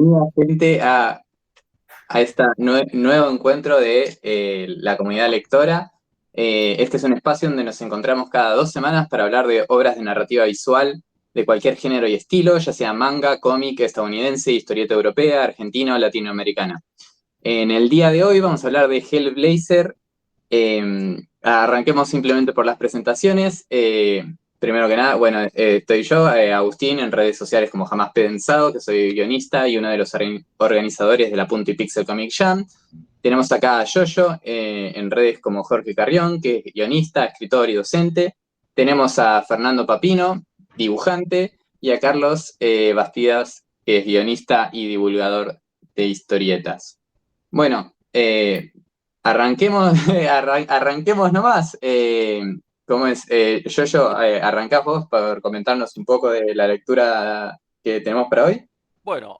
Bienvenida, gente, a este nuevo encuentro de la comunidad lectora. Este es un espacio donde nos encontramos cada 2 semanas para hablar de obras de narrativa visual de cualquier género y estilo, ya sea manga, cómic, estadounidense, historieta europea, argentina o latinoamericana. En el día de hoy vamos a hablar de Hellblazer. Arranquemos simplemente por las presentaciones. Primero que nada, bueno, estoy yo, Agustín, en redes sociales como Jamás Pensado, que soy guionista y uno de los organizadores de la Punto y Pixel Comic Jam. Tenemos acá a Yoyo, en redes como Jorge Carrión, que es guionista, escritor y docente. Tenemos a Fernando Papino, dibujante, y a Carlos Bastidas, que es guionista y divulgador de historietas. Bueno, arranquemos, arranquemos nomás. ¿Cómo es? Yo, arrancás vos por comentarnos un poco de la lectura que tenemos para hoy. Bueno,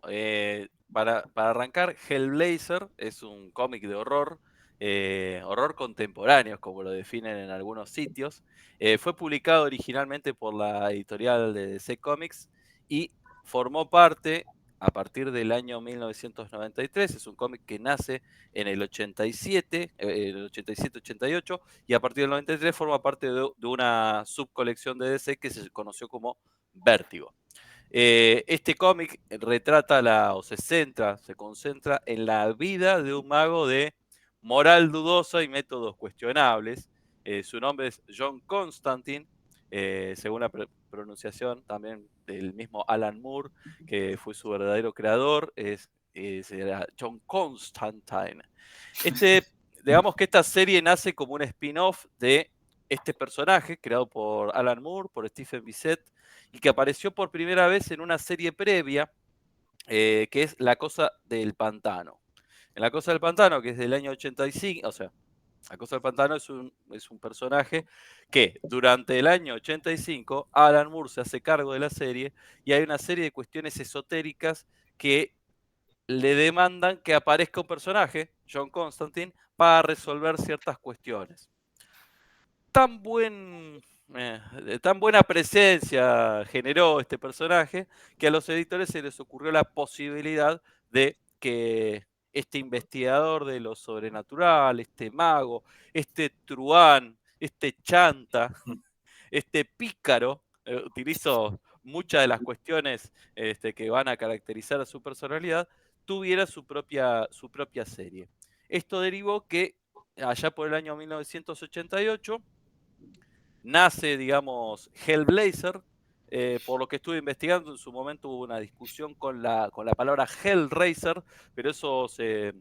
para arrancar, Hellblazer es un cómic de horror, horror contemporáneo, como lo definen en algunos sitios. Fue publicado originalmente por la editorial de DC Comics y formó parte a partir del año 1993. Es un cómic que nace en el 87, el 87-88, y a partir del 93 forma parte de una subcolección de DC que se conoció como Vértigo. Este cómic retrata se concentra en la vida de un mago de moral dudosa y métodos cuestionables. Su nombre es John Constantine, según la pronunciación también del mismo Alan Moore, que fue su verdadero creador, era John Constantine. Digamos que esta serie nace como un spin-off de este personaje, creado por Alan Moore, por Stephen Bissett, y que apareció por primera vez en una serie previa, que es La Cosa del Pantano. En La Cosa del Pantano, que es del año 85, o sea, La Cosa del Pantano es un personaje que durante el año 85 Alan Moore se hace cargo de la serie y hay una serie de cuestiones esotéricas que le demandan que aparezca un personaje, John Constantine, para resolver ciertas cuestiones. Tan buena presencia generó este personaje que a los editores se les ocurrió la posibilidad de que este investigador de lo sobrenatural, este mago, este truán, este chanta, este pícaro, utilizo muchas de las cuestiones que van a caracterizar a su personalidad, tuviera su propia serie. Esto derivó que allá por el año 1988 nace, digamos, Hellblazer. Por lo que estuve investigando, en su momento hubo una discusión con la palabra Hellraiser, pero eso se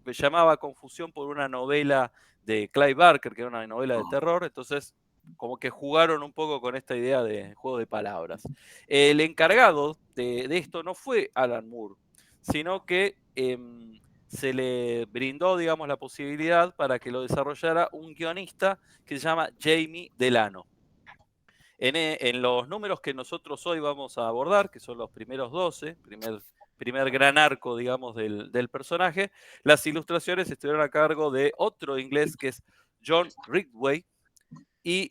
llamaba confusión por una novela de Clive Barker, que era una novela de terror. Entonces, como que jugaron un poco con esta idea de juego de palabras. El encargado de esto no fue Alan Moore, sino que se le brindó, digamos, la posibilidad para que lo desarrollara un guionista que se llama Jamie Delano. En los números que nosotros hoy vamos a abordar, que son los primeros 12, primer gran arco, digamos, del personaje, las ilustraciones estuvieron a cargo de otro inglés que es John Ridgway, y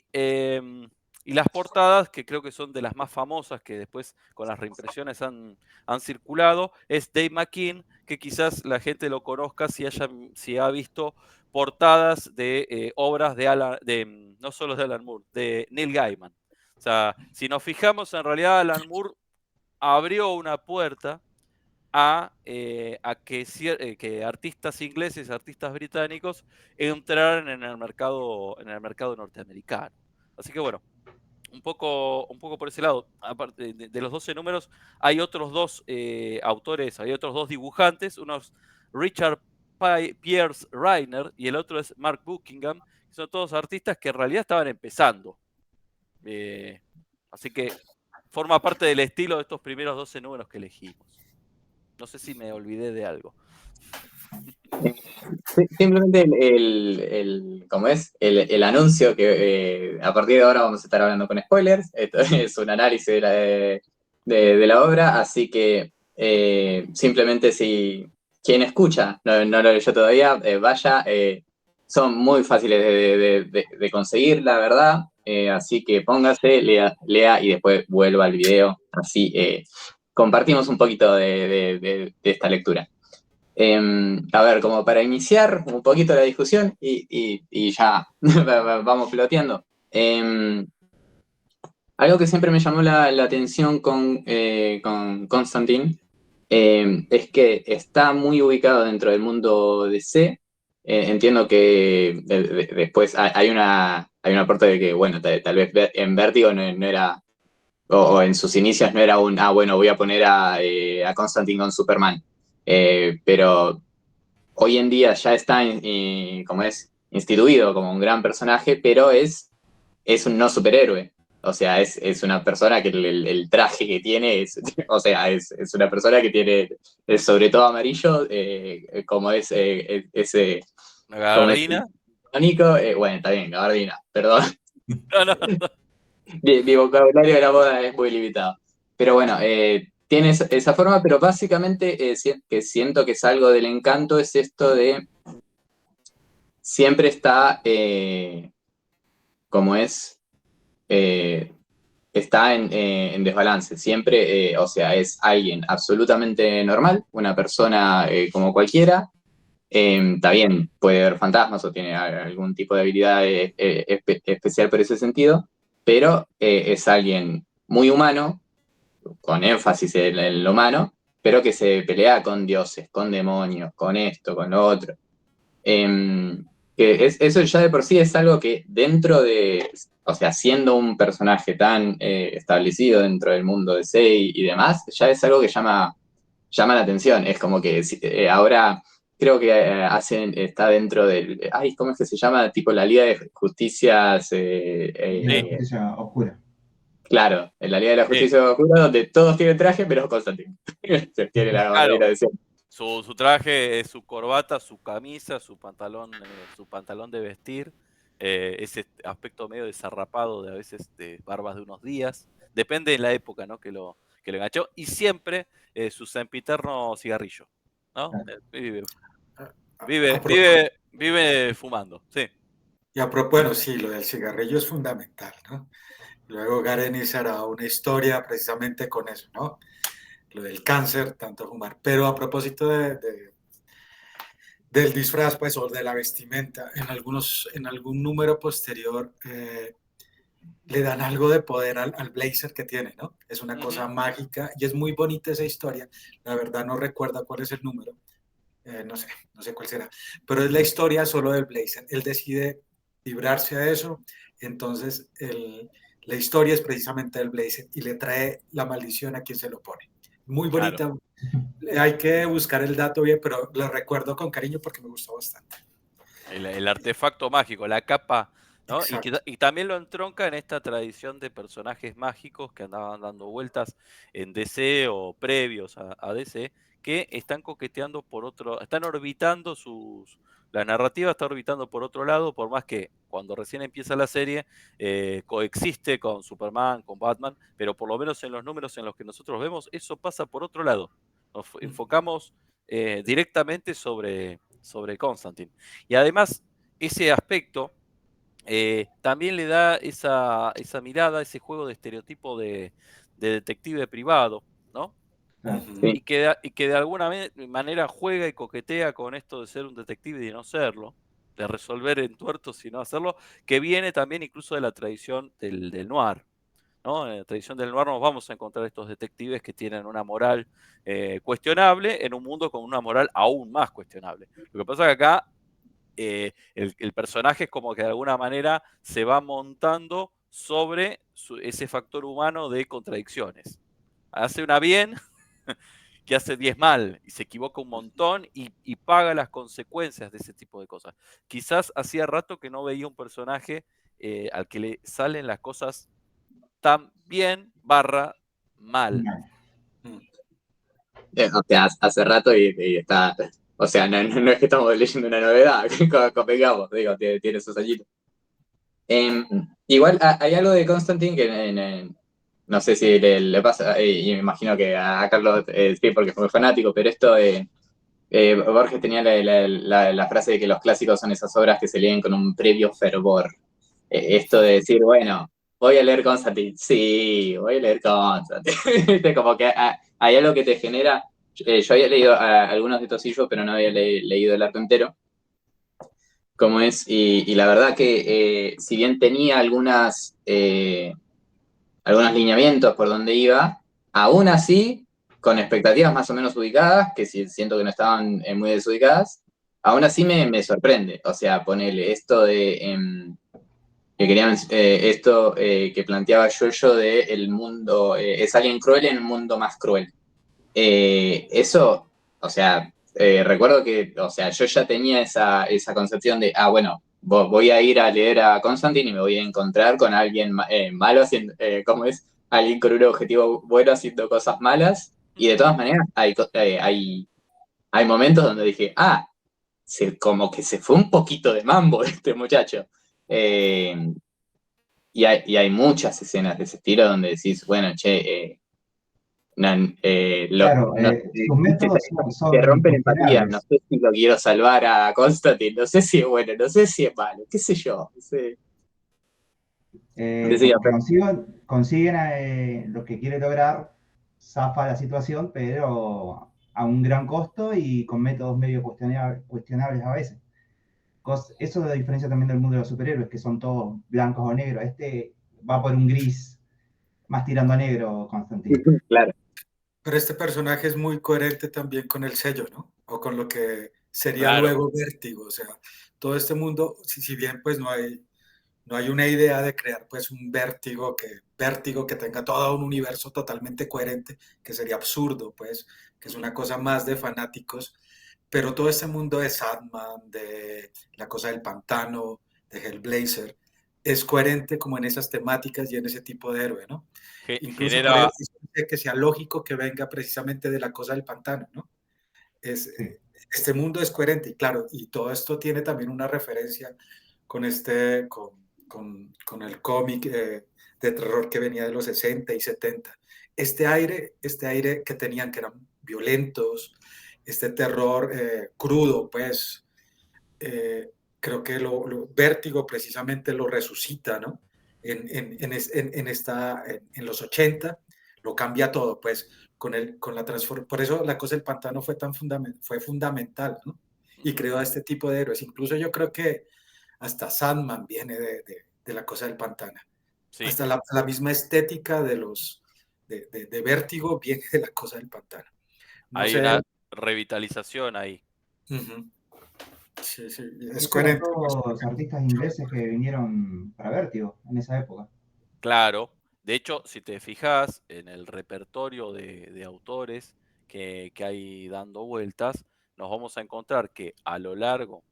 las portadas, que creo que son de las más famosas, que después con las reimpresiones han circulado, es Dave McKean, que quizás la gente lo conozca si ha visto portadas de obras no solo de Alan Moore, de Neil Gaiman. O sea, si nos fijamos, en realidad Alan Moore abrió una puerta a que artistas ingleses, artistas británicos entraran en el mercado norteamericano. Así que bueno, un poco por ese lado. Aparte de los 12 números, hay otros dos autores, hay otros dos dibujantes, uno es Richard Pierce Reiner y el otro es Mark Buckingham, que son todos artistas que en realidad estaban empezando. Así que forma parte del estilo de estos primeros 12 números que elegimos. No sé si me olvidé de algo. Simplemente ¿cómo es? El anuncio que a partir de ahora vamos a estar hablando con spoilers. Esto es un análisis de la obra, así que simplemente si quien escucha no lo leyó todavía, vaya. Son muy fáciles de conseguir, la verdad. Así que póngase, lea y después vuelva al video. Así compartimos un poquito de esta lectura. A ver, como para iniciar un poquito la discusión y ya vamos floteando. Algo que siempre me llamó la atención con Constantine es que está muy ubicado dentro del mundo DC. Entiendo que después hay un aporte de que, bueno, tal vez en Vértigo no era, o en sus inicios no era bueno, voy a poner a Constantine con Superman. Pero hoy en día ya está, como es, instituido como un gran personaje, pero es un no superhéroe. O sea, es una persona que el traje que tiene o sea, es una persona que tiene, sobre todo amarillo, como ese, ¿Una como es gabardina? icónico, bueno, está bien, gabardina, perdón, No, no, no. mi vocabulario de la moda es muy limitado. Pero bueno, tiene esa forma, pero básicamente que siento que es algo del encanto, es esto de siempre está, como es, eh, está en desbalance. Siempre, o sea, es alguien absolutamente normal, una persona como cualquiera. Está bien, puede ver fantasmas o tiene algún tipo de habilidad especial por ese sentido, pero es alguien muy humano, con énfasis en lo humano, pero que se pelea con dioses, con demonios, con esto, con lo otro. Eso ya de por sí es algo que dentro de, o sea, siendo un personaje tan establecido dentro del mundo de C y demás, ya es algo que llama la atención. Es como que ahora creo que está dentro del, ay, ¿cómo es que se llama? Tipo la Liga de Justicias, De la justicia oscura. claro, en la Liga de la Sí, Justicia Oscura, donde todos tienen traje, menos Constantine. Tiene la claro. bandera de siempre. Su traje, su corbata, su camisa, su pantalón de vestir, ese aspecto medio desarrapado de a veces de barbas de unos días, depende de la época, ¿no? Que lo enganchó, y siempre su sempiterno cigarrillo, ¿no? Claro. Vive fumando, sí. Y a propósito, bueno, sí, lo del cigarrillo es fundamental, ¿no? Luego Garenis hará una historia precisamente con eso, ¿no? Lo del cáncer, tanto fumar. Pero a propósito del disfraz, pues, o de la vestimenta, en algún número posterior le dan algo de poder al blazer que tiene, ¿no? Es una cosa mágica y es muy bonita esa historia. La verdad no recuerdo cuál es el número, no sé cuál será, pero es la historia solo del blazer. Él decide librarse a eso, entonces la historia es precisamente del blazer y le trae la maldición a quien se lo pone. Muy bonita. Claro. Hay que buscar el dato bien, pero lo recuerdo con cariño porque me gustó bastante. El artefacto mágico, la capa, ¿no? Exacto. Y también lo entronca en esta tradición de personajes mágicos que andaban dando vueltas en DC o previos a DC, que están coqueteando están orbitando la narrativa está orbitando por otro lado, por más que cuando recién empieza la serie coexiste con Superman, con Batman, pero por lo menos en los números en los que nosotros vemos, eso pasa por otro lado. Nos enfocamos directamente sobre Constantine. Y además, ese aspecto también le da esa mirada, ese juego de estereotipo de detective privado, ¿no? Claro. Sí. Y que de alguna manera juega y coquetea con esto de ser un detective y de no serlo, de resolver entuertos y no hacerlo, que viene también incluso de la tradición del noir, ¿no? En la tradición del noir nos vamos a encontrar estos detectives que tienen una moral cuestionable en un mundo con una moral aún más cuestionable. Lo que pasa es que acá el personaje es como que de alguna manera se va montando sobre ese factor humano de contradicciones. Hace una bien que hace 10 mal y se equivoca un montón y paga las consecuencias de ese tipo de cosas. Quizás hacía rato que no veía un personaje al que le salen las cosas tan bien barra mal. O sea, hace rato y está. O sea, no es que estamos leyendo una novedad, convengamos, digo, tiene sus añitos. Igual hay algo de Constantine que no sé si le pasa, y me imagino que a Carlos sí, porque fue fanático, pero esto Borges tenía la frase de que los clásicos son esas obras que se leen con un previo fervor. Esto de decir, bueno, voy a leer Constantine. Sí, voy a leer Constantine. Viste, como que hay algo que te genera. Yo había leído algunos de estos issues, pero no había leído el arco entero. Como es, y la verdad que si bien tenía algunos lineamientos por donde iba, aún así, con expectativas más o menos ubicadas, que siento que no estaban muy desubicadas, aún así me sorprende. O sea, ponele esto de que querían esto que planteaba yo de el mundo, es alguien cruel en un mundo más cruel. Eso, o sea, recuerdo que, o sea, yo ya tenía esa concepción de, bueno, voy a ir a leer a Constantine y me voy a encontrar con alguien malo haciendo, ¿cómo es? Alguien con un objetivo bueno haciendo cosas malas. Y de todas maneras, hay momentos donde dije, como que se fue un poquito de mambo este muchacho. Y hay muchas escenas de ese estilo donde decís, bueno, che, Claro, no, sus métodos te son rompen empatía. No cuestionables. sé si lo quiero salvar a Constantine, no sé si es bueno, no sé si es malo, qué sé yo. No sé. Decía, Como que consiguen lo que quiere lograr, zafa la situación, pero a un gran costo y con métodos medio cuestionables a veces. Eso es la diferencia también del mundo de los superhéroes, que son todos blancos o negros. Este va por un gris, más tirando a negro, Constantine. claro. Pero este personaje es muy coherente también con el sello, ¿no? O con lo que sería Claro. luego Vértigo. O sea, todo este mundo, si bien pues no hay una idea de crear pues un Vértigo que tenga todo un universo totalmente coherente, que sería absurdo, pues, que es una cosa más de fanáticos, pero todo este mundo de Sandman, de La Cosa del Pantano, de Hellblazer, es coherente como en esas temáticas y en ese tipo de héroe, ¿no? Incluso por Genera, eso que sea lógico que venga precisamente de La Cosa del Pantano, ¿no? Sí. Este mundo es coherente y claro, y todo esto tiene también una referencia con el cómic de terror que venía de los 60 y 70. Este aire que tenían, que eran violentos, este terror crudo, pues, creo que Vértigo precisamente lo resucita, ¿no? En los 80 lo cambia todo, pues, con la transformación. Por eso La Cosa del Pantano fue fundamental, ¿no? Y creó a este tipo de héroes. Incluso yo creo que hasta Sandman viene de La Cosa del Pantano. sí, Hasta la misma estética de Vértigo viene de La Cosa del Pantano. No hay sé. una revitalización ahí. Uh-huh. Sí, es Estos eran coherente. todos artistas ingleses que vinieron para Vértigo en esa época. Claro. De hecho, si te fijas en el repertorio de autores que hay dando vueltas, nos vamos a encontrar que a lo largo,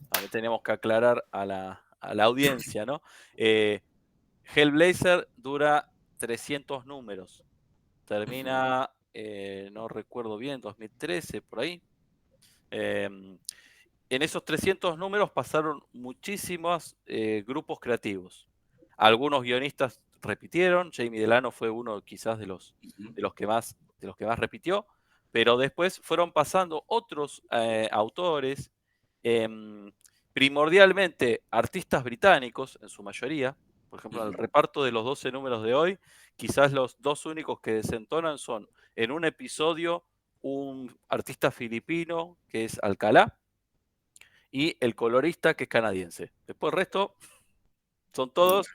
también tenemos que aclarar a la audiencia, ¿no? Hellblazer dura 300 números. Termina, no recuerdo bien, 2013, por ahí. En esos 300 números pasaron muchísimos grupos creativos. Algunos guionistas repitieron, Jamie Delano fue uno quizás de los que más repitió, pero después fueron pasando otros autores, primordialmente artistas británicos en su mayoría. Por ejemplo, en el reparto de los 12 números de hoy, quizás los dos únicos que desentonan son en un episodio un artista filipino que es Alcalá y el colorista que es canadiense. Después el resto son todos,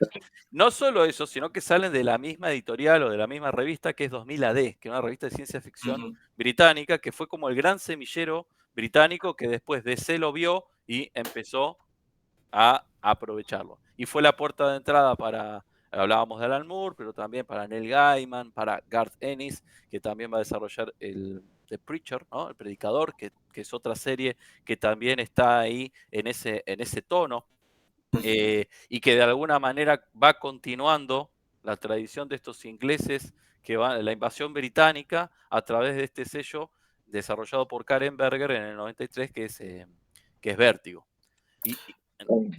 no solo eso, sino que salen de la misma editorial o de la misma revista que es 2000 AD, que es una revista de ciencia ficción británica, que fue como el gran semillero británico que después DC lo vio y empezó a aprovecharlo. Y fue la puerta de entrada para, hablábamos de Alan Moore, pero también para Neil Gaiman, para Garth Ennis, que también va a desarrollar The Preacher, ¿no? El Predicador, que es otra serie que también está ahí en ese tono, y que de alguna manera va continuando la tradición de estos ingleses que van la invasión británica a través de este sello desarrollado por Karen Berger en el 93, que es Vértigo. Sí. Perdón,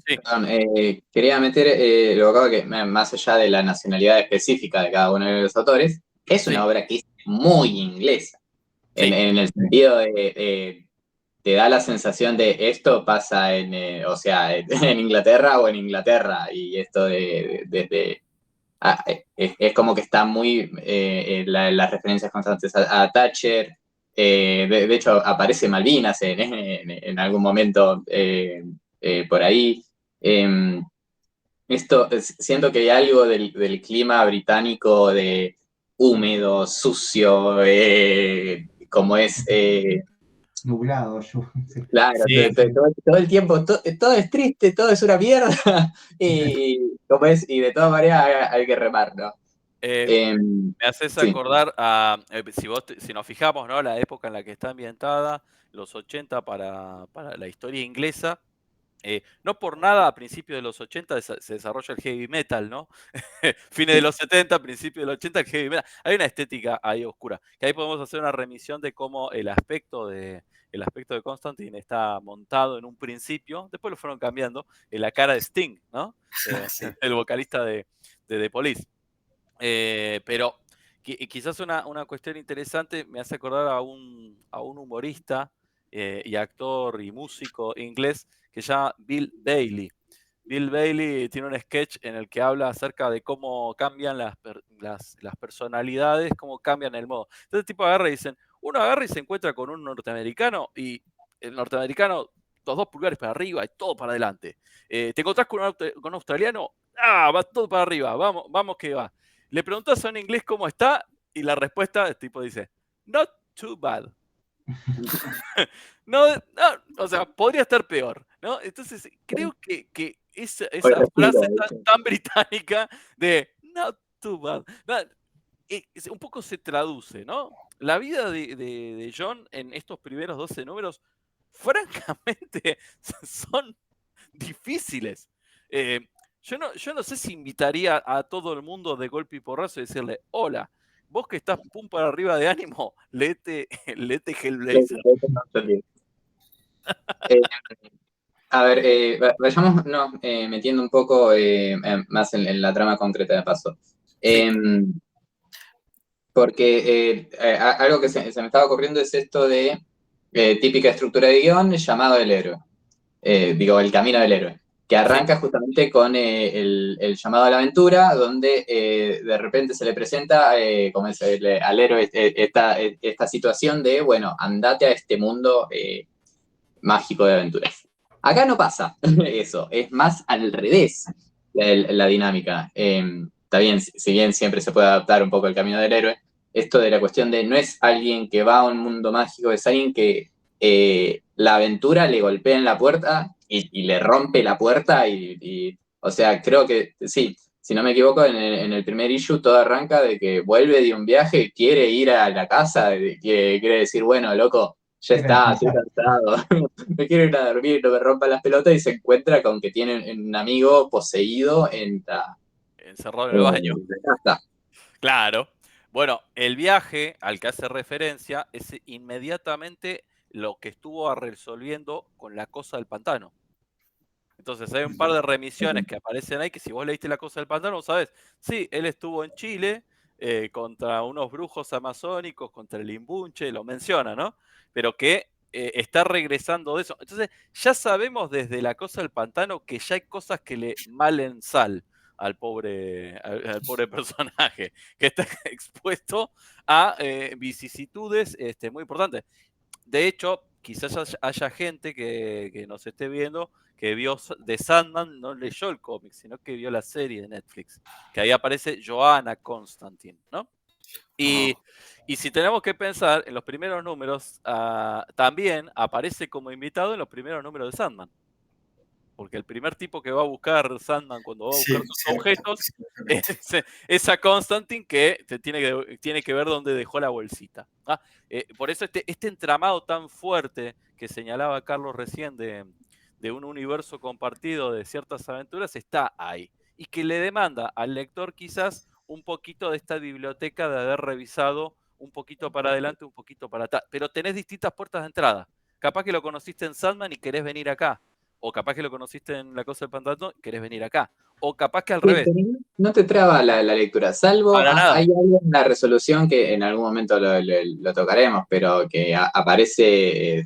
quería meter lo que acabo que, más allá de la nacionalidad específica de cada uno de los autores, es una obra que es muy inglesa, Sí. en el sentido de te da la sensación de esto pasa o sea, en Inglaterra o en Inglaterra, y esto desde es como que está muy las referencias constantes a Thatcher. De hecho, aparece Malvinas en algún momento por ahí. Siento que hay algo del clima británico de húmedo, sucio, como es... Nublado, yo. Sí. Claro, Sí. todo el tiempo, todo es triste, todo es una mierda, y de todas maneras hay que remar, ¿no? Me haces Sí. acordar a, si nos fijamos, ¿no? La época en la que está ambientada, los 80 para la historia inglesa. No por nada a principios de los 80 se desarrolla el heavy metal, ¿no? Fines de los 70, principios de los 80, el heavy metal. Hay una estética ahí oscura, que ahí podemos hacer una remisión de cómo el aspecto de Constantine está montado en un principio, después lo fueron cambiando, en la cara de Sting, ¿no? Sí. El vocalista de The Police. Pero quizás una cuestión interesante me hace acordar a un humorista y actor y músico inglés que se llama Bill Bailey. Bill Bailey tiene un sketch en el que habla acerca de cómo cambian las personalidades, cómo cambian el modo. Entonces el tipo agarra y dicen, uno agarra y se encuentra con un norteamericano y el norteamericano, los 2 pulgares para arriba y todo para adelante. Te encontrás con un australiano, va todo para arriba, vamos que va. Le preguntas a un inglés cómo está y la respuesta, el tipo dice, not too bad. no, o sea, podría estar peor, ¿no? Entonces, creo que esa frase tan británica de not too bad, un poco se traduce, ¿no? La vida de John en estos primeros 12 números, francamente, son difíciles. Yo no sé si invitaría a todo el mundo de golpe y porrazo y decirle, hola, vos que estás pum para arriba de ánimo, léete Hellblazer. A ver, vayamos metiendo un poco más en la trama concreta de paso. Porque algo que se me estaba ocurriendo es esto de típica estructura de guión, llamado del héroe. El camino del héroe, que arranca justamente con el llamado a la aventura, donde de repente se le presenta como es, al héroe esta situación de, bueno, andate a este mundo mágico de aventuras. Acá no pasa eso, es más al revés la dinámica. Está bien, si bien siempre se puede adaptar un poco el camino del héroe, esto de la cuestión de no es alguien que va a un mundo mágico, es alguien que la aventura le golpea en la puerta y le rompe la puerta o sea, creo que sí, si no me equivoco, en el primer issue todo arranca de que vuelve de un viaje, quiere ir a la casa, quiere decir, bueno, loco, ya está, estoy cansado, me quiero ir a dormir, no me rompa las pelotas, y se encuentra con que tiene un amigo poseído encerrado en el baño. casa. Claro. Bueno, el viaje al que hace referencia es inmediatamente lo que estuvo resolviendo con La Cosa del Pantano. Entonces hay un par de remisiones que aparecen ahí que si vos leíste La Cosa del Pantano, sabés, sí, él estuvo en Chile contra unos brujos amazónicos, contra el Imbunche, lo menciona, ¿no? Pero que está regresando de eso. Entonces ya sabemos desde La Cosa del Pantano que ya hay cosas que le malen sal al pobre personaje, que está expuesto a vicisitudes muy importantes. De hecho, quizás haya gente que nos esté viendo que vio The Sandman, no leyó el cómic, sino que vio la serie de Netflix, que ahí aparece Joanna Constantine, ¿no? Y si tenemos que pensar en los primeros números, también aparece como invitado en los primeros números de Sandman. Porque el primer tipo que va a buscar Sandman cuando va a buscar sus objetos es a Constantine, que tiene que ver dónde dejó la bolsita. Por eso este entramado tan fuerte que señalaba Carlos recién de un universo compartido de ciertas aventuras está ahí. Y que le demanda al lector quizás un poquito de esta biblioteca de haber revisado un poquito para adelante, un poquito para atrás. Pero tenés distintas puertas de entrada. Capaz que lo conociste en Sandman y querés venir acá. O capaz que lo conociste en La Cosa del Pantano y querés venir acá. O capaz que al revés. No te traba la lectura, salvo nada. Hay algo en la resolución que en algún momento lo tocaremos, pero que aparece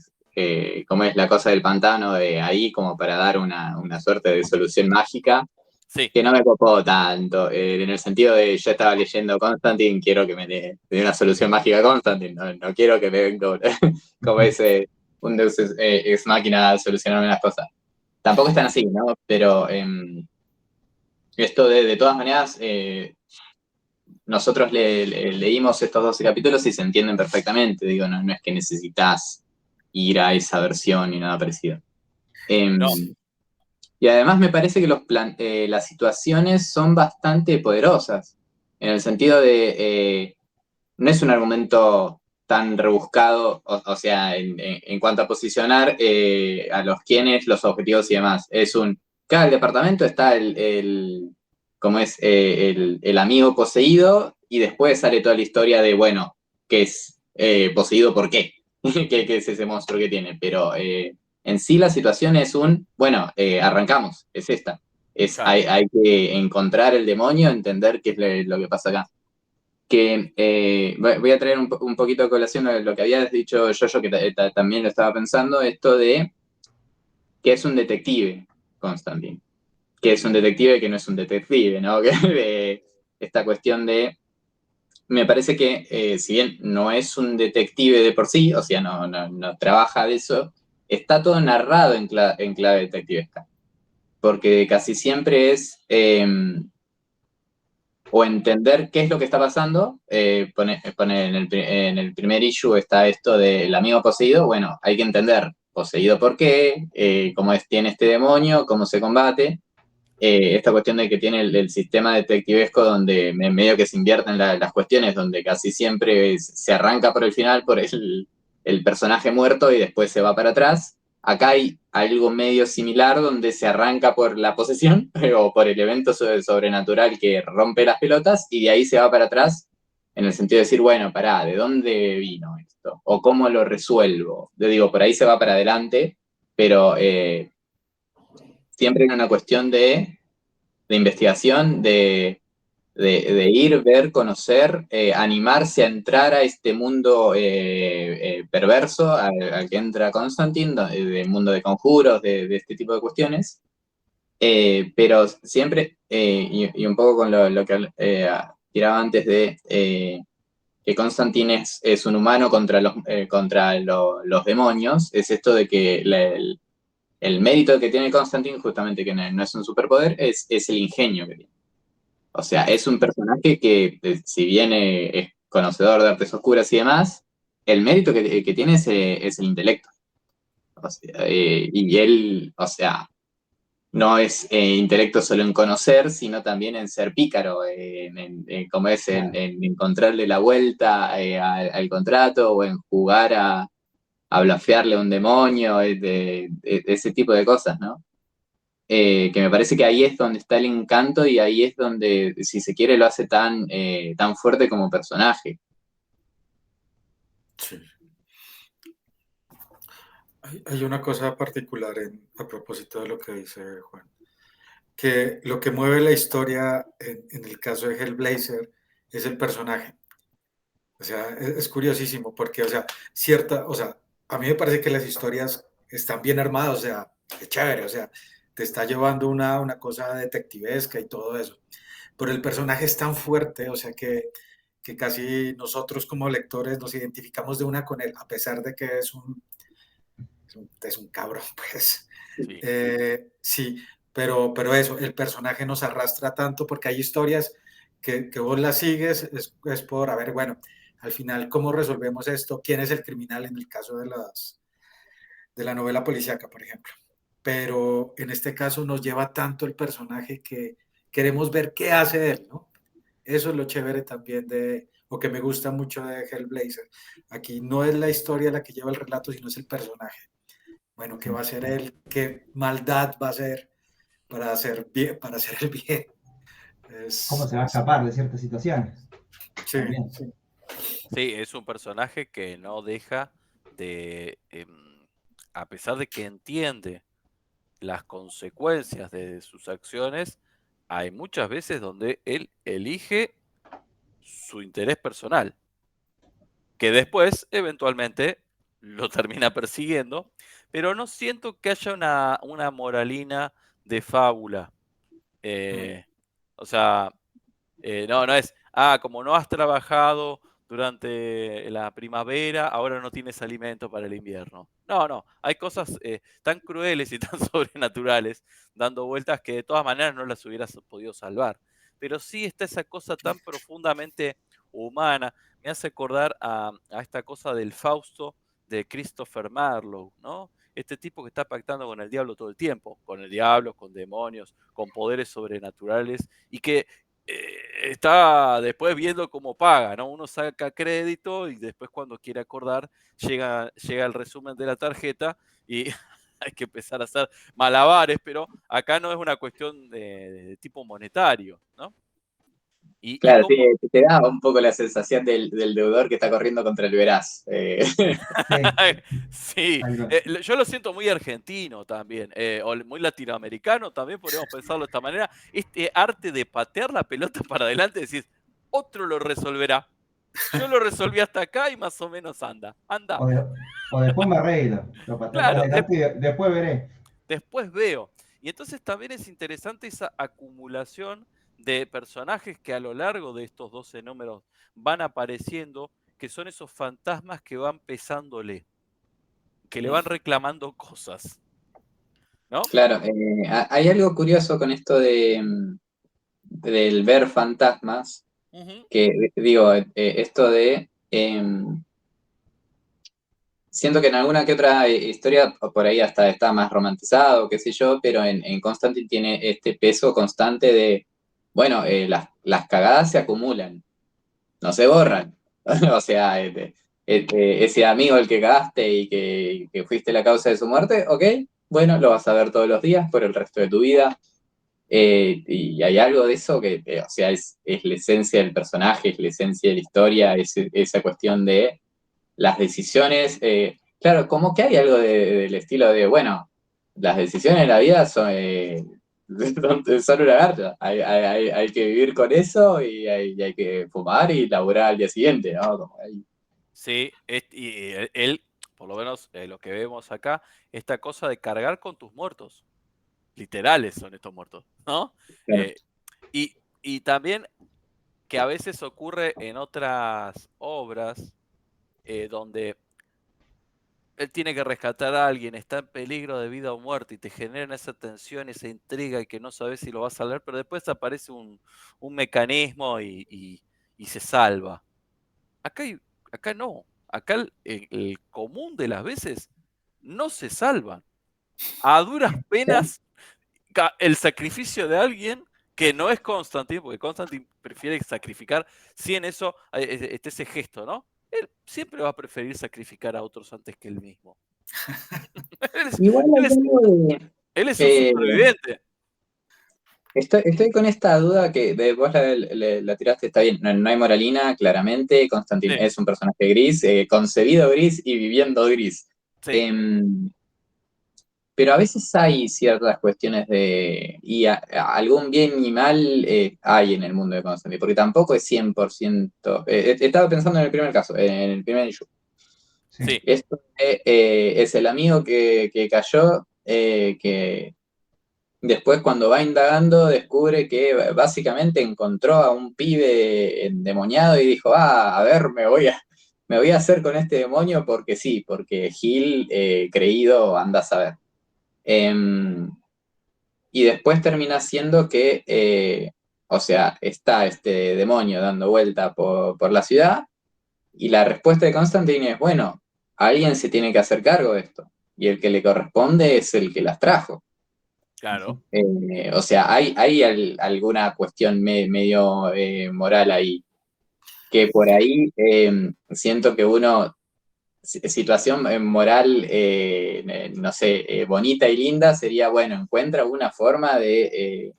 como es La Cosa del Pantano de ahí como para dar una suerte de solución mágica. Sí, que no me copó tanto, en el sentido de yo estaba leyendo Constantine, quiero que me dé una solución mágica a Constantine, no quiero que me venga como ese un Deus ex máquina a solucionarme las cosas. Tampoco es tan así, ¿no? Pero esto de todas maneras, nosotros leímos estos 12 capítulos y se entienden perfectamente, digo, no es que necesitas ir a esa versión ni nada parecido. no, Y además me parece que las situaciones son bastante poderosas, en el sentido de, no es un argumento tan rebuscado, o sea, en cuanto a posicionar a los quienes, los objetivos y demás. Cada departamento está como es, el amigo poseído y después sale toda la historia de, bueno, que es poseído por qué, qué es ese monstruo que tiene, pero en sí la situación es bueno, arrancamos, es esta. claro. Hay que encontrar el demonio, entender qué es lo que pasa acá. Que voy a traer un poquito a colación lo que habías dicho yo que también lo estaba pensando, esto de que es un detective, Constantine. Que es un detective que no es un detective, ¿no? Esta cuestión de me parece que si bien no es un detective de por sí, o sea, no trabaja de eso, está todo narrado en clave detectivesca. Porque casi siempre es o entender qué es lo que está pasando. Pone en el primer issue está esto del amigo poseído. Bueno, hay que entender poseído por qué, cómo tiene este demonio, cómo se combate. Esta cuestión de que tiene el sistema detectivesco donde medio que se invierten las cuestiones, donde casi siempre se arranca por el final, por el personaje muerto y después se va para atrás. Acá hay algo medio similar donde se arranca por la posesión o por el evento sobrenatural que rompe las pelotas y de ahí se va para atrás en el sentido de decir, bueno, pará, ¿de dónde vino esto? ¿O cómo lo resuelvo? Yo digo, por ahí se va para adelante, pero siempre en una cuestión de investigación, de ir, ver, conocer, animarse a entrar a este mundo perverso al que entra Constantine, del mundo de conjuros, de este tipo de cuestiones. Pero siempre, y un poco con lo que tiraba antes de que Constantine es un humano contra los demonios, es esto de que el mérito que tiene Constantine, justamente que no es un superpoder, es el ingenio que tiene. O sea, es un personaje que, si bien es conocedor de artes oscuras y demás, el mérito que tiene es el intelecto. O sea, y él, o sea, no es intelecto solo en conocer, sino también en ser pícaro, como es en encontrarle la vuelta al contrato o en jugar a blafearle a un demonio, de ese tipo de cosas, ¿no? Que me parece que ahí es donde está el encanto y ahí es donde, si se quiere, lo hace tan fuerte como personaje. Sí. Hay una cosa particular a propósito de lo que dice Juan, que lo que mueve la historia en el caso de Hellblazer es el personaje. O sea, es curiosísimo porque, o sea, a mí me parece que las historias están bien armadas, o sea, es chévere, o sea, te está llevando una cosa detectivesca y todo eso. Pero el personaje es tan fuerte, o sea, que casi nosotros como lectores nos identificamos de una con él, a pesar de que es un cabrón, pues. Sí. Sí, pero eso, el personaje nos arrastra tanto porque hay historias que vos las sigues, es por, a ver, bueno, al final, ¿cómo resolvemos esto? ¿Quién es el criminal en el caso de la novela policíaca, por ejemplo? Pero en este caso nos lleva tanto el personaje que queremos ver qué hace él, ¿no? Eso es lo chévere también o que me gusta mucho de Hellblazer. Aquí no es la historia la que lleva el relato, sino es el personaje. Bueno, ¿qué va a hacer él? ¿Qué maldad va a hacer para hacer bien, para hacer el bien? ¿Cómo se va a escapar de ciertas situaciones? Sí, También. sí. Sí, es un personaje que no deja a pesar de que entiende las consecuencias de sus acciones, hay muchas veces donde él elige su interés personal, que después eventualmente lo termina persiguiendo, pero no siento que haya una moralina de fábula. O sea, no es, como no has trabajado durante la primavera, ahora no tienes alimento para el invierno. No, hay cosas tan crueles y tan sobrenaturales dando vueltas que de todas maneras no las hubieras podido salvar. Pero sí está esa cosa tan profundamente humana. Me hace acordar a esta cosa del Fausto de Christopher Marlowe, ¿no? Este tipo que está pactando con el diablo todo el tiempo, con el diablo, con demonios, con poderes sobrenaturales, y que está después viendo cómo paga, ¿no? Uno saca crédito y después cuando quiere acordar llega el resumen de la tarjeta y hay que empezar a hacer malabares, pero acá no es una cuestión de tipo monetario, ¿no? Y Claro, cómo, te da un poco la sensación del deudor que está corriendo contra el veraz. Sí, sí, algo. yo lo siento muy argentino también, o muy latinoamericano también, podríamos pensarlo de esta manera. Este arte de patear la pelota para adelante, decir, otro lo resolverá. Yo lo resolví hasta acá y más o menos anda. O, de- o después me arreglo, lo pateo para Claro, adelante y después veré. después veo. Y entonces también es interesante esa acumulación de personajes que a lo largo de estos 12 números van apareciendo, que son esos fantasmas que van pesándole, que le van reclamando cosas, ¿no? Claro, hay algo curioso con esto del ver fantasmas, Ujú. que digo, esto de... siento que en alguna que otra historia por ahí hasta está más romantizado, qué sé yo, pero en Constantine tiene este peso constante de, bueno, las cagadas se acumulan, no se borran. O sea, ese amigo el que cagaste y que fuiste la causa de su muerte, ok, bueno, lo vas a ver todos los días por el resto de tu vida. Y hay algo de eso que, o sea, es la esencia del personaje, es la esencia de la historia, es esa cuestión de las decisiones. Claro, como que hay algo del estilo de, bueno, las decisiones de la vida son una garcha. Hay que vivir con eso y hay que fumar y laburar al día siguiente, ¿no? Sí, y él, por lo menos lo que vemos acá, esta cosa de cargar con tus muertos, literales son estos muertos, ¿no? Claro. Eh, y también que a veces ocurre en otras obras donde él tiene que rescatar a alguien, está en peligro de vida o muerte y te generan esa tensión, esa intriga y que no sabes si lo vas a salvar, pero después aparece un mecanismo y se salva. Acá, acá no, acá el común de las veces no se salvan. A duras Sí, penas el sacrificio de alguien que no es Constantine, porque Constantine prefiere sacrificar, si en eso está ese gesto, ¿no? Él siempre va a preferir sacrificar a otros antes que él mismo. él, es, Igual él hay es- algo de... él es un eh, superviviente. estoy con esta duda que vos la tiraste, está bien, no hay moralina, claramente, Constantine Sí, es un personaje gris, concebido gris y viviendo gris. sí, Em, pero a veces hay ciertas cuestiones y algún bien y mal hay en el mundo de Constantine, porque tampoco es 100%, estaba pensando en el primer caso, en el primer issue. sí. sí, Esto es el amigo que cayó, que después cuando va indagando descubre que básicamente encontró a un pibe endemoniado y dijo, a ver, me voy a hacer con este demonio porque sí, porque Gil, creído, anda a saber. Em, y después termina siendo que, o sea, está este demonio dando vuelta por la ciudad y la respuesta de Constantine es, bueno, alguien se tiene que hacer cargo de esto y el que le corresponde es el que las trajo. claro. O sea, hay alguna cuestión medio moral ahí, que por ahí siento que uno, situación moral, no sé, bonita y linda sería, bueno, encuentra una forma de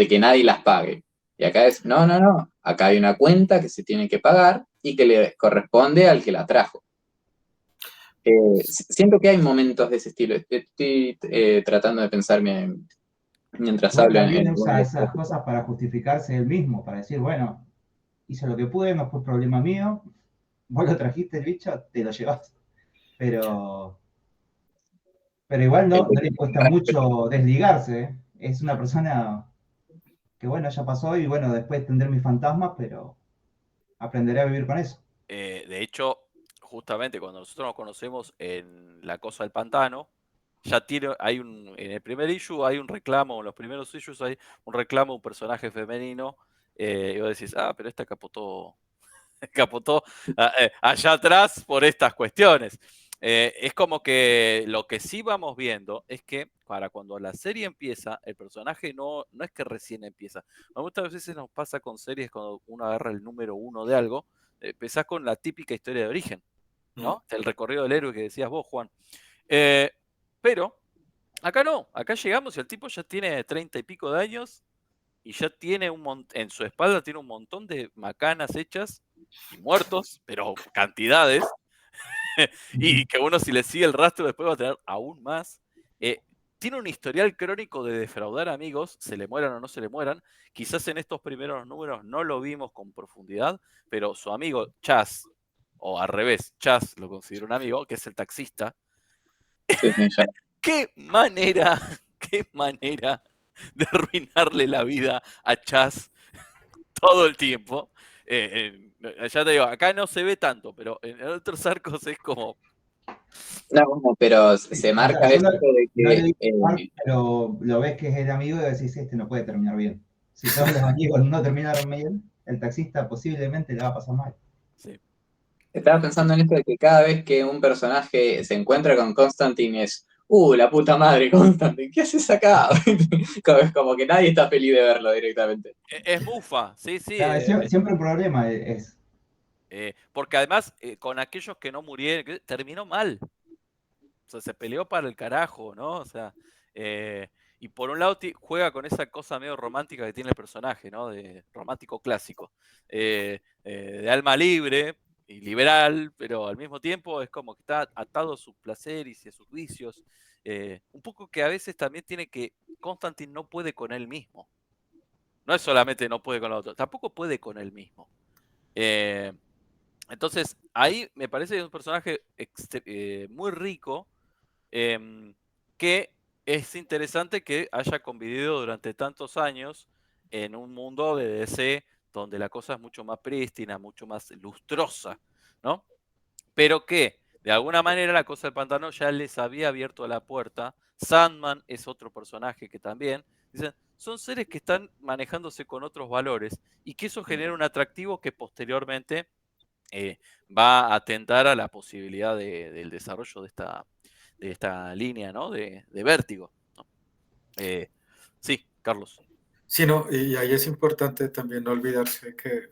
que nadie las pague. Y acá es, no, acá hay una cuenta que se tiene que pagar y que le corresponde al que la trajo. Siento que hay momentos de ese estilo. Estoy tratando de pensarme mientras O él hablo también en alguno usa de estos. esas cosas para justificarse él mismo, para decir, bueno, hice lo que pude, no fue problema mío, vos lo trajiste el bicho, te lo llevas. Pero, pero igual no le cuesta mucho desligarse, ¿eh? Es una persona que bueno, ya pasó y bueno, después tendré mis fantasmas, pero aprenderé a vivir con eso. De hecho, justamente cuando nosotros nos conocemos en La Cosa del Pantano, ya en el primer issue hay un reclamo, en los primeros issues hay un reclamo de un personaje femenino, y vos decís, pero esta capotó allá atrás por estas cuestiones. Es como que lo que sí vamos viendo es que para cuando la serie empieza, el personaje no es que recién empieza. Muchas veces nos pasa con series cuando uno agarra el número 1 de algo, empezás con la típica historia de origen, ¿no? El recorrido del héroe que decías vos, Juan. Pero acá no, acá llegamos y el tipo ya tiene 30 y pico de años y ya tiene en su espalda tiene un montón de macanas hechas y muertos, pero cantidades, y que uno si le sigue el rastro después va a tener aún más. Tiene un historial crónico de defraudar amigos, se le mueran o no se le mueran. Quizás en estos primeros números no lo vimos con profundidad, pero su amigo Chas, o al revés, Chas lo considera un amigo, que es el taxista. Sí, sí, ya. qué manera de arruinarle la vida a Chas todo el tiempo. Ya te digo, acá no se ve tanto, pero en otros arcos es como... No, bueno, pero se O marca sea, yo esto no, de no le que digo mal, pero lo ves que es el amigo y decís, este no puede terminar bien. Si todos los amigos no terminaron bien, el taxista posiblemente le va a pasar mal. Sí. estaba pensando en esto de que cada vez que un personaje se encuentra con Constantine es, la puta madre, Constantine, ¿qué haces acá? Como que nadie está feliz de verlo directamente. Es bufa, sí, sí. Claro, siempre un problema es. Porque además, con aquellos que no murieron, terminó mal. O sea, se peleó para el carajo, ¿no? O sea, y por un lado juega con esa cosa medio romántica que tiene el personaje, ¿no? De romántico clásico. De alma libre y liberal, pero al mismo tiempo es como que está atado a sus placeres y a sus vicios. Un poco que a veces también tiene que... Constantine no puede con él mismo. No es solamente no puede con el otro, tampoco puede con él mismo. Entonces, ahí me parece que es un personaje muy rico, que es interesante que haya convivido durante tantos años en un mundo de DC donde la cosa es mucho más prístina, mucho más lustrosa, ¿no? Pero que, de alguna manera, la Cosa del Pantano ya les había abierto la puerta. Sandman es otro personaje que también, dicen, son seres que están manejándose con otros valores y que eso genera un atractivo que posteriormente va a atentar a la posibilidad del desarrollo de esta línea, ¿no? de Vértigo, ¿no? Sí, Carlos. Sí, no, y ahí es importante también no olvidarse que,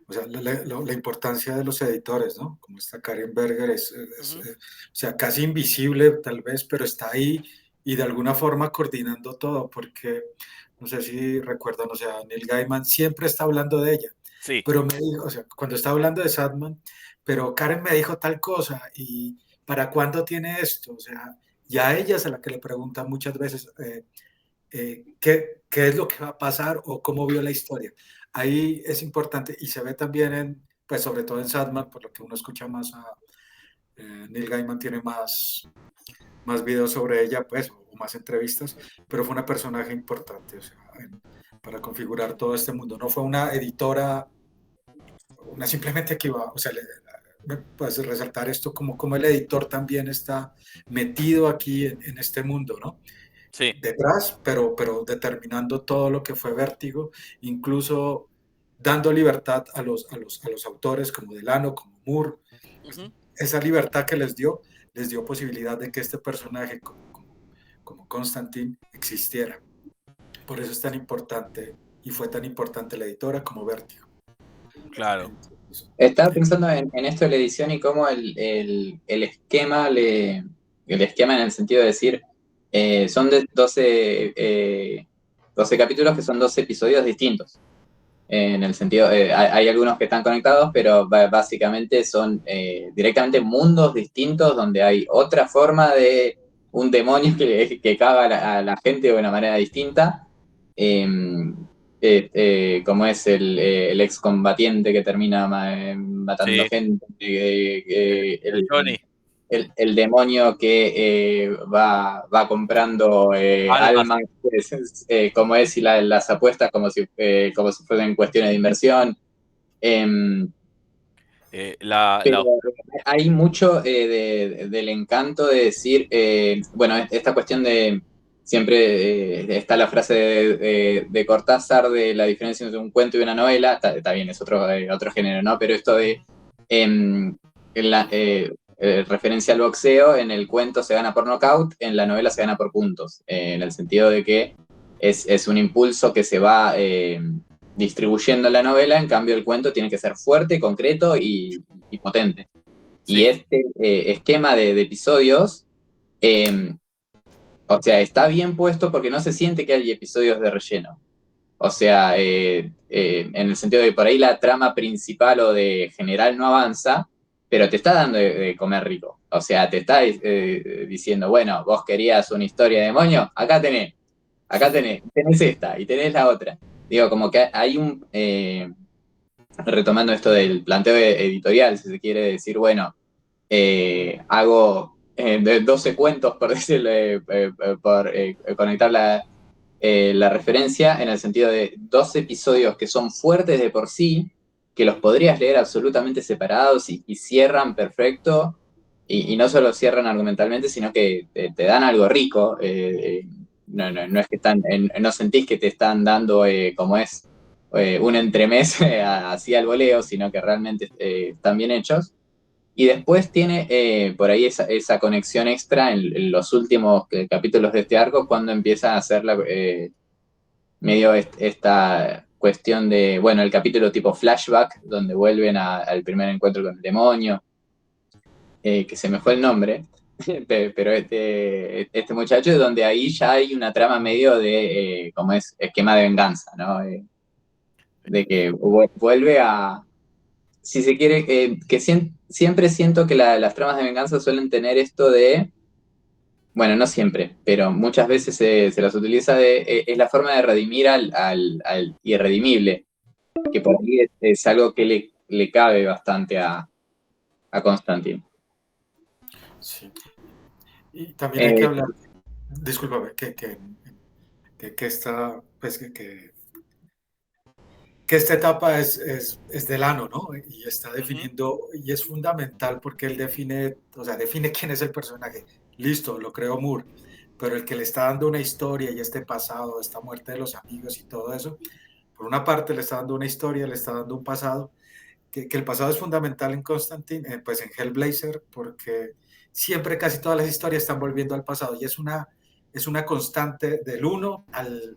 o sea, la importancia de los editores, ¿no? Como esta Karen Berger o sea, casi invisible tal vez, pero está ahí y de alguna forma coordinando todo, porque no sé si recuerdan, o sea, Neil Gaiman siempre está hablando de ella, Sí. pero me dijo, o sea, cuando está hablando de Sandman, pero Karen me dijo tal cosa y ¿para cuándo tiene esto? O sea, ya ella es a la que le pregunta muchas veces. ¿Qué es lo que va a pasar o cómo vio la historia? Ahí es importante y se ve también pues sobre todo en Sandman, por lo que uno escucha más a Neil Gaiman tiene más videos sobre ella, pues, o más entrevistas, pero fue una personaje importante, o sea, para configurar todo este mundo. No fue una editora, una simplemente que iba, o sea, pues resaltar esto como el editor también está metido aquí en este mundo, ¿no? Sí. Detrás, pero determinando todo lo que fue Vértigo, incluso dando libertad a los autores como Delano, como Moore. Pues, esa libertad que les dio posibilidad de que este personaje como Constantine existiera. Por eso es tan importante y fue tan importante la editora como Vértigo. Claro. Estaba pensando en esto de la edición y cómo el esquema el esquema en el sentido de decir, son de 12 capítulos que son 12 episodios distintos. En el sentido, hay algunos que están conectados, pero básicamente son directamente mundos distintos donde hay otra forma de un demonio que caga a la gente de una manera distinta. Como es el excombatiente que termina matando Sí. gente. El Johnny. el demonio que va comprando almas, como es, y las apuestas como si fueran cuestiones de inversión. Pero hay mucho del encanto de decir, bueno, esta cuestión de, siempre está la frase de Cortázar de la diferencia entre un cuento y una novela, está bien, es otro género, ¿no? Pero esto de referencia al boxeo, en el cuento se gana por nocaut, en la novela se gana por puntos, en el sentido de que es un impulso que se va distribuyendo la novela, en cambio el cuento tiene que ser fuerte, concreto y potente. Sí. Y este esquema de episodios, o sea, está bien puesto porque no se siente que hay episodios de relleno. O sea, en el sentido de por ahí la trama principal o de general no avanza, pero te está dando de comer rico. O sea, te está diciendo, bueno, vos querías una historia de demonio, acá tenés esta y tenés la otra. Digo, como que hay retomando esto del planteo editorial, si se quiere decir, bueno, hago de 12 cuentos, por decirlo, por conectar la referencia, en el sentido de 2 episodios que son fuertes de por sí, que los podrías leer absolutamente separados y cierran perfecto, y no solo cierran argumentalmente, sino que te dan algo rico. No es que no sentís que te están dando como es un entremés así al voleo, sino que realmente están bien hechos. Y después tiene por ahí esa conexión extra en los últimos capítulos de este arco, cuando empieza a hacer medio esta cuestión de, bueno, el capítulo tipo flashback, donde vuelven al primer encuentro con el demonio, que se me fue el nombre, pero este muchacho, donde ahí ya hay una trama medio de, como es, esquema de venganza, ¿no? De que vuelve a, si se quiere, que siempre siento que las tramas de venganza suelen tener esto de, bueno, no siempre, pero muchas veces se las utiliza es la forma de redimir al irredimible, que por ahí es algo que le cabe bastante a Constantine. Sí. Y también hay que hablar, discúlpame, que esta, pues que esta etapa es del ano, ¿no? Y está definiendo, y es fundamental porque él define, o sea, define quién es el personaje. Listo, lo creó Moore, pero el que le está dando una historia y este pasado, esta muerte de los amigos y todo eso, por una parte le está dando una historia, le está dando un pasado, que el pasado es fundamental en Constantine, pues en Hellblazer, porque siempre casi todas las historias están volviendo al pasado y es una constante del 1 al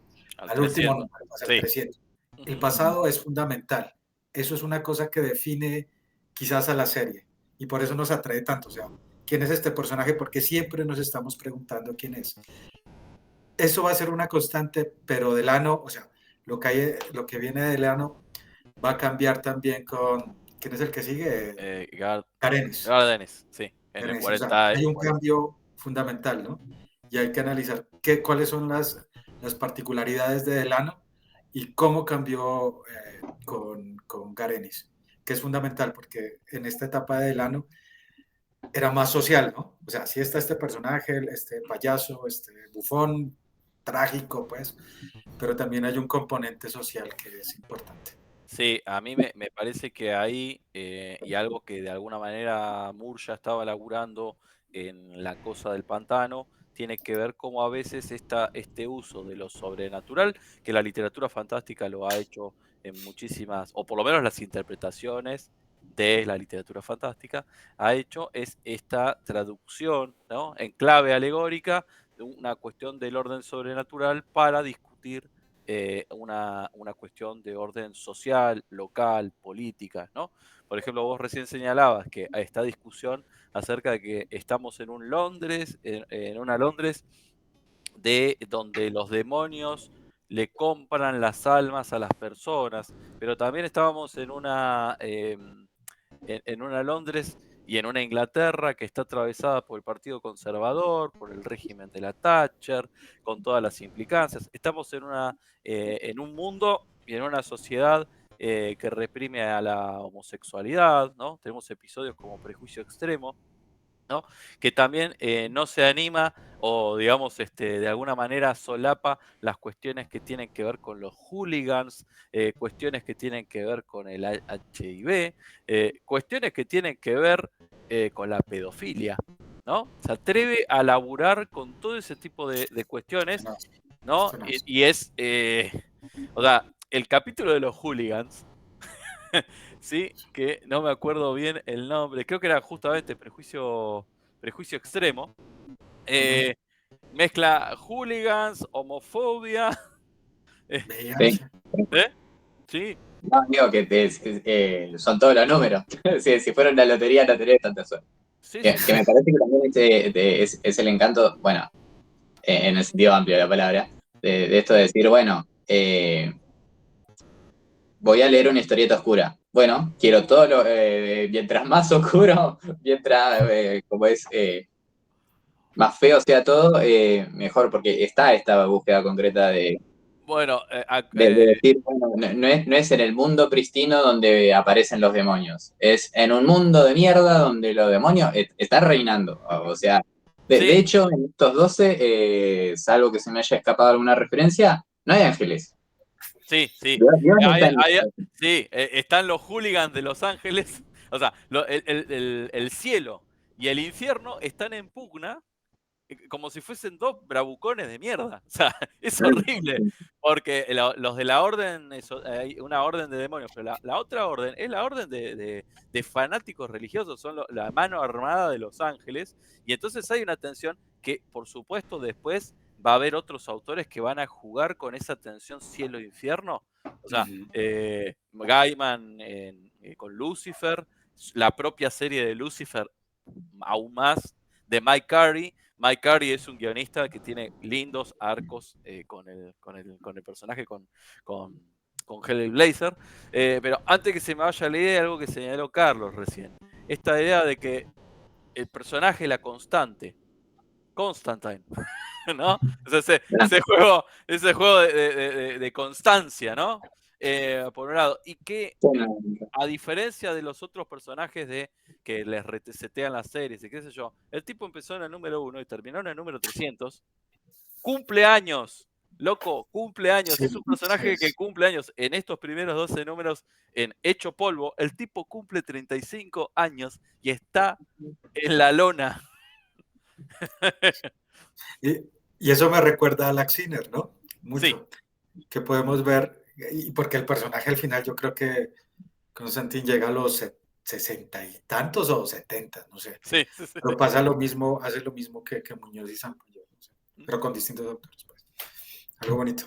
último número, al 300. El pasado es fundamental. Eso es una cosa que define quizás a la serie y por eso nos atrae tanto. O sea, ¿quién es este personaje? Porque siempre nos estamos preguntando quién es. Eso va a ser una constante, pero Delano, o sea, lo que viene de Delano va a cambiar también con, ¿quién es el que sigue? Gardenis. Gardenis, sí. En el Gardenis, 40, o sea, hay un cambio fundamental, ¿no? Y hay que analizar cuáles son las particularidades de Delano y cómo cambió con Gardenis, que es fundamental porque en esta etapa de Delano era más social, ¿no? O sea, sí está este personaje, este payaso, este bufón trágico, pues, pero también hay un componente social que es importante. Sí, a mí me parece que ahí, y algo que de alguna manera Moore ya estaba laburando en La Cosa del Pantano, tiene que ver cómo a veces este uso de lo sobrenatural, que la literatura fantástica lo ha hecho en muchísimas, o por lo menos las interpretaciones de la literatura fantástica, ha hecho es esta traducción, ¿no?, en clave alegórica de una cuestión del orden sobrenatural para discutir una cuestión de orden social, local, política, ¿no? Por ejemplo, vos recién señalabas que esta discusión acerca de que estamos en un Londres, en una Londres de donde los demonios le compran las almas a las personas, pero también estábamos en una Londres y en una Inglaterra que está atravesada por el Partido Conservador, por el régimen de la Thatcher, con todas las implicancias. Estamos en un mundo y en una sociedad que reprime a la homosexualidad, ¿no? Tenemos episodios como Prejuicio Extremo, ¿no? Que también no se anima o, digamos, de alguna manera solapa las cuestiones que tienen que ver con los hooligans, cuestiones que tienen que ver con el HIV, cuestiones que tienen que ver con la pedofilia, ¿no? Se atreve a laburar con todo ese tipo de cuestiones, No, ¿no? no. Y es, o sea, el capítulo de los hooligans, sí, que no me acuerdo bien el nombre, creo que era justamente Prejuicio Extremo, mezcla hooligans, homofobia, Sí. VIH. ¿eh? Sí, No, digo que son todos los números. Si fuera una lotería, no tenés tanta suerte. sí, Que sí, me parece que también es el encanto, bueno, en el sentido amplio de la palabra, de esto de decir, bueno, voy a leer una historieta oscura. Bueno, quiero todo lo, mientras más oscuro, mientras, como es, más feo sea todo, mejor, porque está esta búsqueda concreta bueno, de decir, bueno, no es en el mundo pristino donde aparecen los demonios, es en un mundo de mierda donde los demonios están reinando. O sea, de sí, hecho, en estos 12, salvo que se me haya escapado alguna referencia, no hay ángeles. sí, sí. Dios no está Sí, están los hooligans de Los Ángeles, o sea, el cielo y el infierno están en pugna como si fuesen dos bravucones de mierda. O sea, es horrible. Porque los de la orden, hay una orden de demonios, pero la otra orden es la orden de fanáticos religiosos, son la mano armada de Los Ángeles. Y entonces hay una tensión que, por supuesto, después va a haber otros autores que van a jugar con esa tensión cielo-infierno. O sea, Gaiman con Lucifer, la propia serie de Lucifer, aún más, de Mike Carey. Mike Carey es un guionista que tiene lindos arcos con el personaje, con Hellblazer. Pero antes que se me vaya la idea, algo que señaló Carlos recién. Esta idea de que el personaje, la constante, Constantine, ¿no? O sea, ese juego de constancia, ¿no? Por un lado. Y que a diferencia de los otros personajes que les resetean las series y qué sé yo, el tipo empezó en el número 1 y terminó en el número 300. Cumple años, loco, cumple años. Sí, Es un personaje sí. que cumple años. En estos primeros 12 números en Hecho Polvo, el tipo cumple 35 años y está en la lona. Y, y eso me recuerda a Lax Sinner, ¿no? Sí, Mucho. Que podemos ver, y porque el personaje al final yo creo que Constantine llega a los 60 y tantos o 70, no sé. sí, sí, sí. Pero pasa lo mismo, hace lo mismo que Muñoz y Sampo, no sé, pero con distintos autores, pues. Algo bonito.